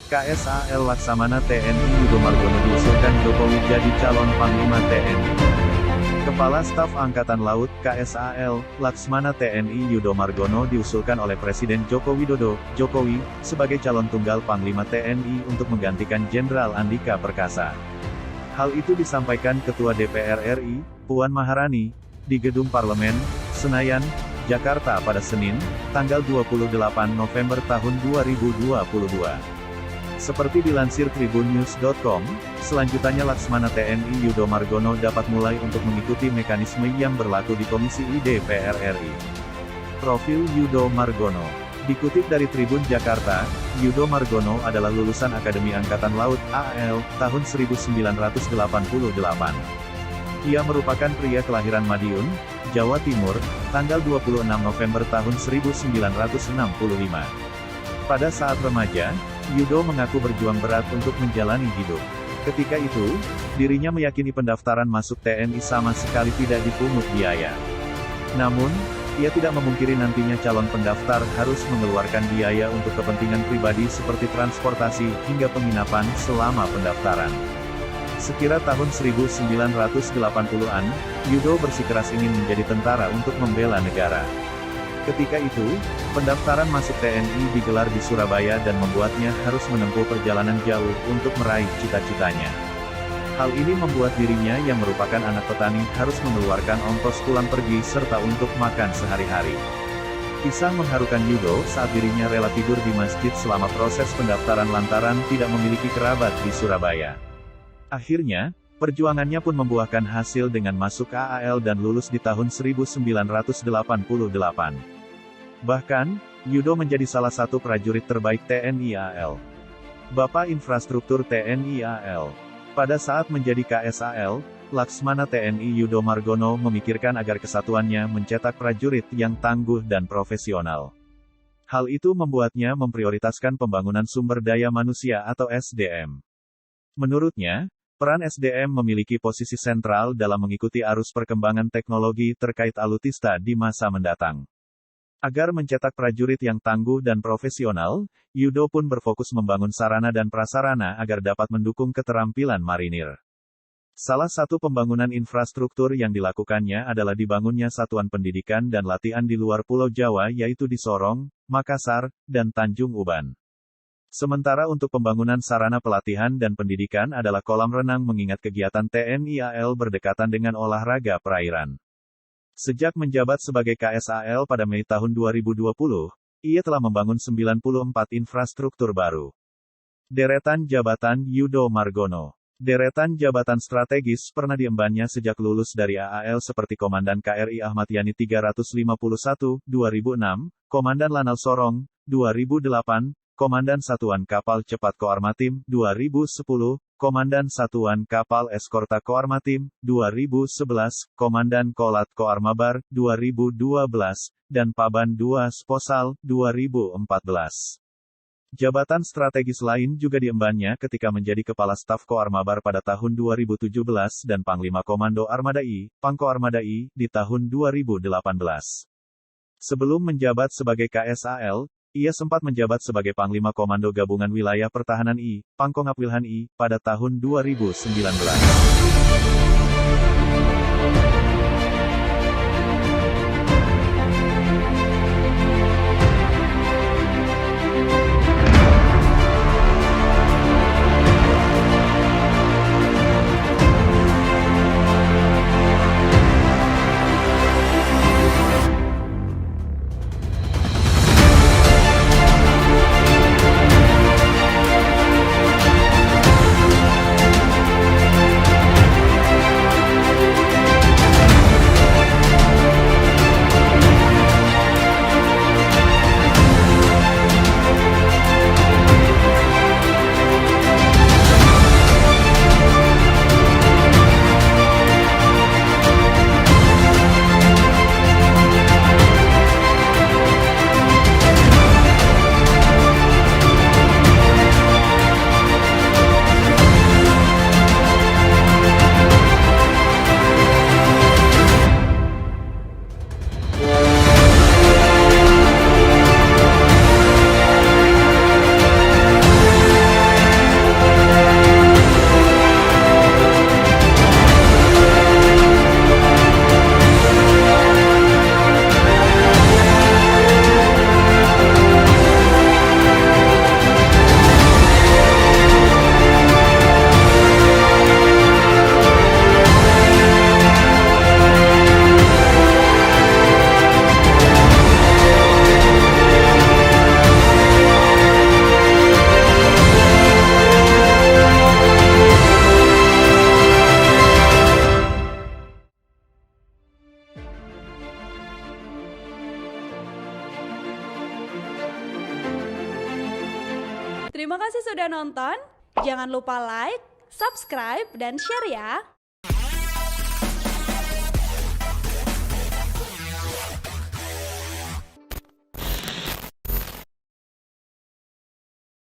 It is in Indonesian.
KSAL Laksamana TNI Yudo Margono diusulkan Jokowi jadi calon Panglima TNI. Kepala Staf Angkatan Laut, KSAL, Laksmana TNI Yudo Margono diusulkan oleh Presiden Joko Widodo, Jokowi, sebagai calon tunggal Panglima TNI untuk menggantikan Jenderal Andika Perkasa. Hal itu disampaikan Ketua DPR RI, Puan Maharani, di Gedung Parlemen, Senayan, Jakarta pada Senin, tanggal 28 November tahun 2022. Seperti dilansir tribunnews.com, selanjutnya Laksmana TNI Yudo Margono dapat mulai untuk mengikuti mekanisme yang berlaku di Komisi I DPR RI. Profil Yudo Margono. Dikutip dari Tribun Jakarta, Yudo Margono adalah lulusan Akademi Angkatan Laut (AL) tahun 1988. Ia merupakan pria kelahiran Madiun, Jawa Timur, tanggal 26 November tahun 1965. Pada saat remaja, Yudo mengaku berjuang berat untuk menjalani hidup. Ketika itu, dirinya meyakini pendaftaran masuk TNI sama sekali tidak dipungut biaya. Namun, ia tidak memungkiri nantinya calon pendaftar harus mengeluarkan biaya untuk kepentingan pribadi seperti transportasi hingga penginapan selama pendaftaran. Sekira tahun 1980-an, Yudo bersikeras ingin menjadi tentara untuk membela negara. Ketika itu, pendaftaran masuk TNI digelar di Surabaya dan membuatnya harus menempuh perjalanan jauh untuk meraih cita-citanya. Hal ini membuat dirinya yang merupakan anak petani harus mengeluarkan ongkos pulang pergi serta untuk makan sehari-hari. Kisah mengharukan Yudo saat dirinya rela tidur di masjid selama proses pendaftaran lantaran tidak memiliki kerabat di Surabaya. Akhirnya, perjuangannya pun membuahkan hasil dengan masuk AAL dan lulus di tahun 1988. Bahkan, Yudo menjadi salah satu prajurit terbaik TNI AL. Bapak Infrastruktur TNI AL. Pada saat menjadi KSAL, Laksmana TNI Yudo Margono memikirkan agar kesatuannya mencetak prajurit yang tangguh dan profesional. Hal itu membuatnya memprioritaskan pembangunan sumber daya manusia atau SDM. Menurutnya, peran SDM memiliki posisi sentral dalam mengikuti arus perkembangan teknologi terkait alutsista di masa mendatang. Agar mencetak prajurit yang tangguh dan profesional, Yudo pun berfokus membangun sarana dan prasarana agar dapat mendukung keterampilan marinir. Salah satu pembangunan infrastruktur yang dilakukannya adalah dibangunnya satuan pendidikan dan latihan di luar Pulau Jawa yaitu di Sorong, Makassar, dan Tanjung Uban. Sementara untuk pembangunan sarana pelatihan dan pendidikan adalah kolam renang mengingat kegiatan TNI AL berdekatan dengan olahraga perairan. Sejak menjabat sebagai KSAL pada Mei tahun 2020, ia telah membangun 94 infrastruktur baru. Deretan jabatan Yudo Margono. Deretan jabatan strategis pernah diembannya sejak lulus dari AAL seperti Komandan KRI Ahmad Yani 351, 2006, Komandan Lanal Sorong, 2008, Komandan Satuan Kapal Cepat Koarmatim, 2010, Komandan Satuan Kapal Eskorta Koarmatim, 2011, Komandan Kolat Koarmabar, 2012, dan Paban II Sposal, 2014. Jabatan strategis lain juga diembannya ketika menjadi Kepala Staf Koarmabar pada tahun 2017 dan Panglima Komando Armada I, Pangko Armada I, di tahun 2018. Sebelum menjabat sebagai KSAL, ia sempat menjabat sebagai Panglima Komando Gabungan Wilayah Pertahanan I, Pangkongap Wilhan I, pada tahun 2019. Terima kasih sudah nonton. Jangan lupa like, subscribe, dan share ya.